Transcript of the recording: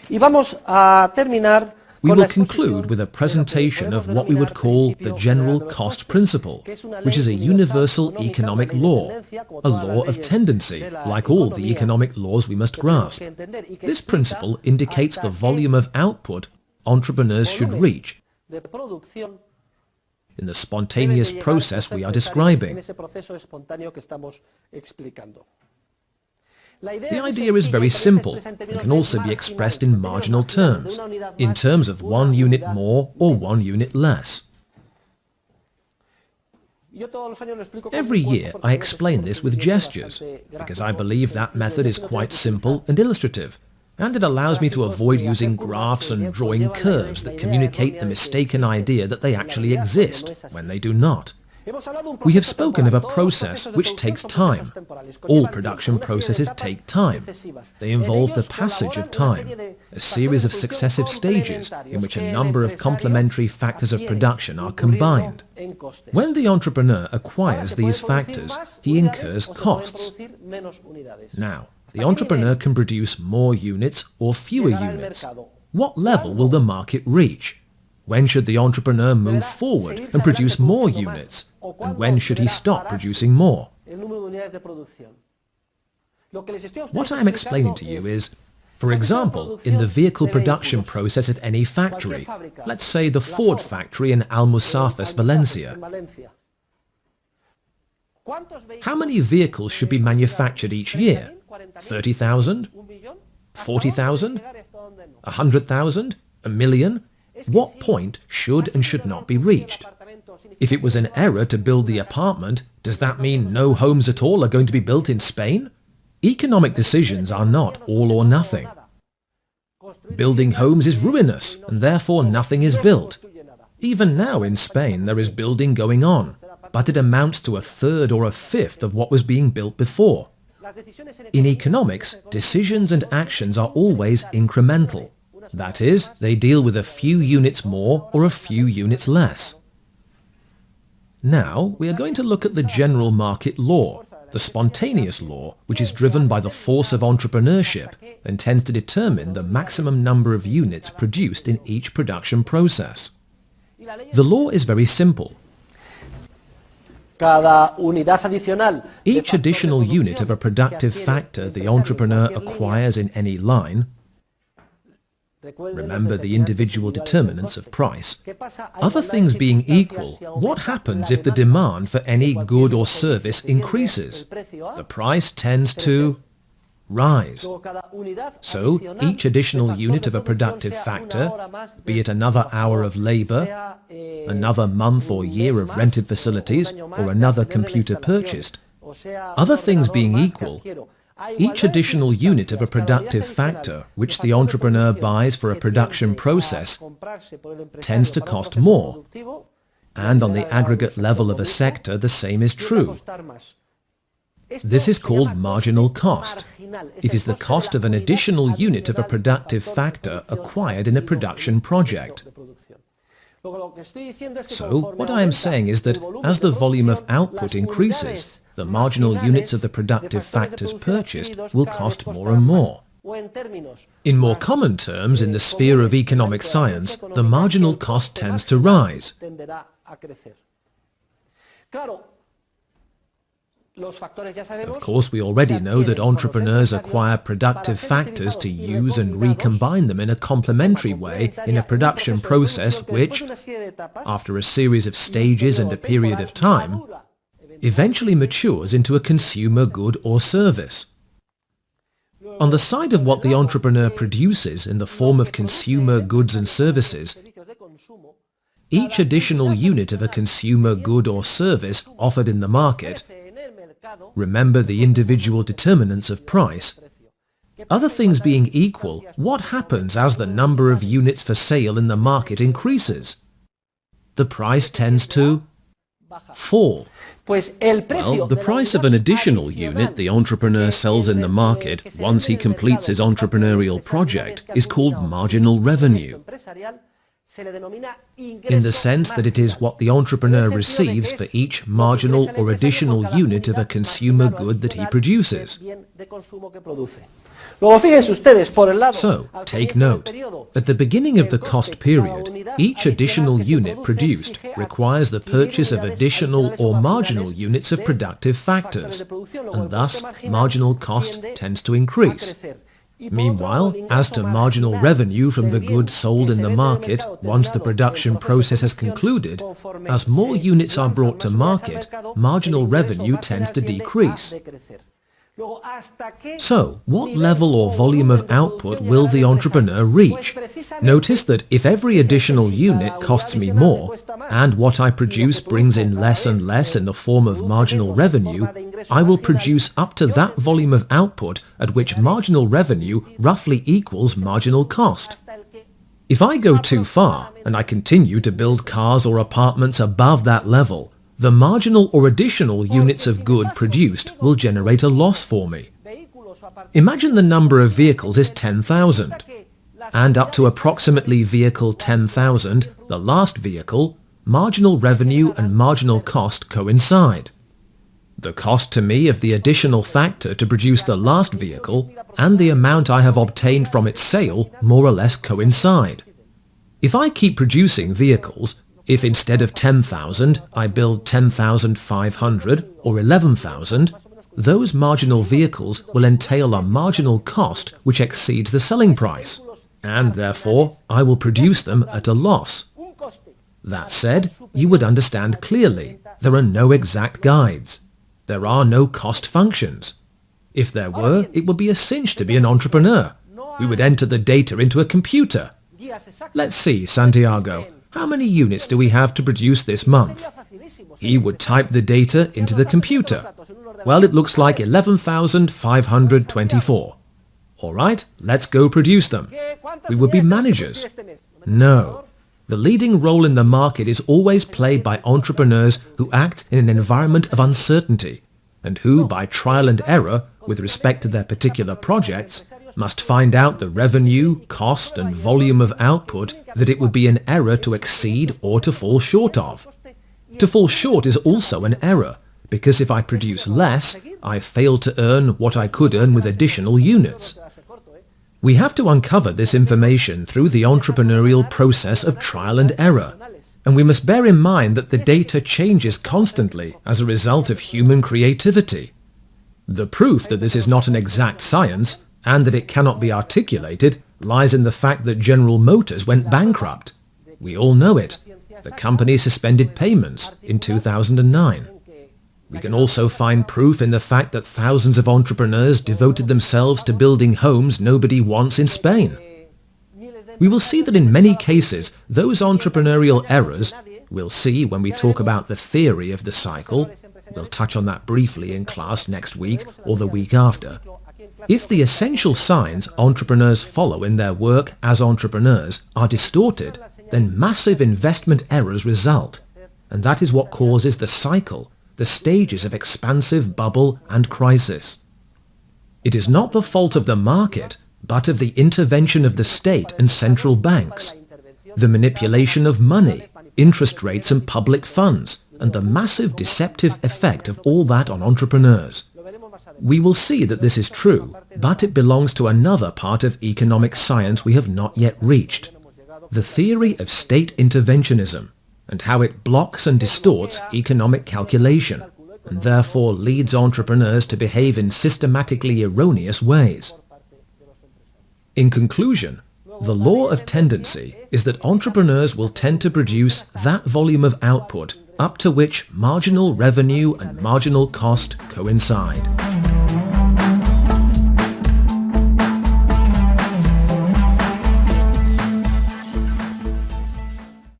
Y vamos a terminar We will conclude with a presentation of what we would call the general cost principle, which is a universal economic law, a law of tendency, like all the economic laws we must grasp. This principle indicates the volume of output entrepreneurs should reach in the spontaneous process we are describing. The idea is very simple and can also be expressed in marginal terms, in terms of 1 unit more or 1 unit less. Every year I explain this with gestures, because I believe that method is quite simple and illustrative, and it allows me to avoid using graphs and drawing curves that communicate the mistaken idea that they actually exist when they do not. We have spoken of a process which takes time. All production processes take time. They involve the passage of time, a series of successive stages in which a number of complementary factors of production are combined. When the entrepreneur acquires these factors, he incurs costs. Now, the entrepreneur can produce more units or fewer units. What level will the market reach? When should the entrepreneur move forward and produce more units? And when should he stop producing more? What I am explaining to you is, for example, in the vehicle production process at any factory, let's say the Ford factory in Almusafes, Valencia. How many vehicles should be manufactured each year? 30,000? 40,000? 100,000? A million? What point should and should not be reached? If it was an error to build the apartment, does that mean no homes at all are going to be built in Spain? Economic decisions are not all or nothing. Building homes is ruinous, and therefore nothing is built. Even now in Spain there is building going on, but it amounts to 1/3 or 1/5 of what was being built before. In economics, decisions and actions are always incremental. That is, they deal with a few units more or a few units less. Now, we are going to look at the general market law, the spontaneous law, which is driven by the force of entrepreneurship and tends to determine the maximum number of units produced in each production process. The law is very simple. Each additional unit of a productive factor the entrepreneur acquires in any line, remember the individual determinants of price, other things being equal, what happens if the demand for any good or service increases? The price tends to rise. So each additional unit of a productive factor, be it another hour of labor, another month or year of rented facilities, or another computer purchased, other things being equal, each additional unit of a productive factor which the entrepreneur buys for a production process tends to cost more, and on the aggregate level of a sector the same is true. This is called marginal cost. It is the cost of an additional unit of a productive factor acquired in a production project. So, what I am saying is that as the volume of output increases, the marginal units of the productive factors purchased will cost more and more. In more common terms, in the sphere of economic science, the marginal cost tends to rise. Of course, we already know that entrepreneurs acquire productive factors to use and recombine them in a complementary way in a production process which, after a series of stages and a period of time, eventually matures into a consumer good or service. On the side of what the entrepreneur produces in the form of consumer goods and services, each additional unit of a consumer good or service offered in the market, remember the individual determinants of price, other things being equal, what happens as the number of units for sale in the market increases? The price tends to fall. Well, the price of an additional unit the entrepreneur sells in the market once he completes his entrepreneurial project is called marginal revenue, in the sense that it is what the entrepreneur receives for each marginal or additional unit of a consumer good that he produces. Luego fíjense ustedes, por el lado, So, al take comienzo del note. periodo, At the beginning of the el coste cost de cada period, unidad each adicional additional que se unit produce produced exige a requires the 10 purchase of unidades additional adicionales or o marginal marginales units of de productive factores de factors, producción. Luego and el coste thus marginal marginal cost tiende tends to a increase. crecer. Y por otro lado, Meanwhile, el as ingreso to marginal marginal revenue from the del bien goods sold que in se the vende en el market mercado once the terminado el production proceso de process has producción, concluded, conforme as more se units are lanzan brought to más unidades al market, mercado, marginal el ingreso revenue tends marginal to tiende a decrease. decrecer. Luego, ¿hasta qué So, what nivel level or o volume of volumen de output producción will llegará the el entrepreneur empresario? reach? Pues precisamente, Notice that if every fíjense, additional si cada unit unidad costs me adicional me more, cuesta más and what I y lo que produce brings in produzco less cada and vez less in the form of produce marginal menos en revenue, forma de ingresos I will marginales, produce up to yo that volume of output at which marginal revenue roughly equals marginal cost. hasta el que If I go too far, and I continue to build cars or apartments above that level, the marginal or additional units of good produced will generate a loss for me. vehículos o apartamentos Imagine the number of vehicles is 10,000, and up to approximately vehicle 10,000, the last vehicle, marginal revenue and marginal cost coincide. The cost to me of the additional factor to produce the last vehicle and the amount I have obtained from its sale more or less coincide. If I keep producing vehicles, if instead of 10,000 I build 10,500 or 11,000, those marginal vehicles will entail a marginal cost which exceeds the selling price, and therefore I will produce them at a loss. That said, you would understand clearly, there are no exact guides. There are no cost functions. If there were, it would be a cinch to be an entrepreneur. We would enter the data into a computer. Let's see, Santiago, how many units do we have to produce this month? He would type the data into the computer. Well, it looks like 11,524. All right, let's go produce them. We would be managers. No. The leading role in the market is always played by entrepreneurs who act in an environment of uncertainty, and who, by trial and error, with respect to their particular projects, must find out the revenue, cost and volume of output that it would be an error to exceed or to fall short of. To fall short is also an error, because if I produce less, I fail to earn what I could earn with additional units. We have to uncover this information through the entrepreneurial process of trial and error, and we must bear in mind that the data changes constantly as a result of human creativity. The proof that this is not an exact science, and that it cannot be articulated, lies in the fact that General Motors went bankrupt. We all know it. The company suspended payments in 2009. We can also find proof in the fact that thousands of entrepreneurs devoted themselves to building homes nobody wants in Spain. We will see that in many cases, those entrepreneurial errors, we'll see when we talk about the theory of the cycle, we'll touch on that briefly in class next week or the week after. If the essential signs entrepreneurs follow in their work as entrepreneurs are distorted, then massive investment errors result, and that is what causes the cycle, the stages of expansive bubble and crisis. It is not the fault of the market, but of the intervention of the state and central banks, the manipulation of money, interest rates and public funds, and the massive deceptive effect of all that on entrepreneurs. We will see that this is true, but it belongs to another part of economic science we have not yet reached, the theory of state interventionism, and how it blocks and distorts economic calculation, and therefore leads entrepreneurs to behave in systematically erroneous ways. In conclusion, the law of tendency is that entrepreneurs will tend to produce that volume of output up to which marginal revenue and marginal cost coincide.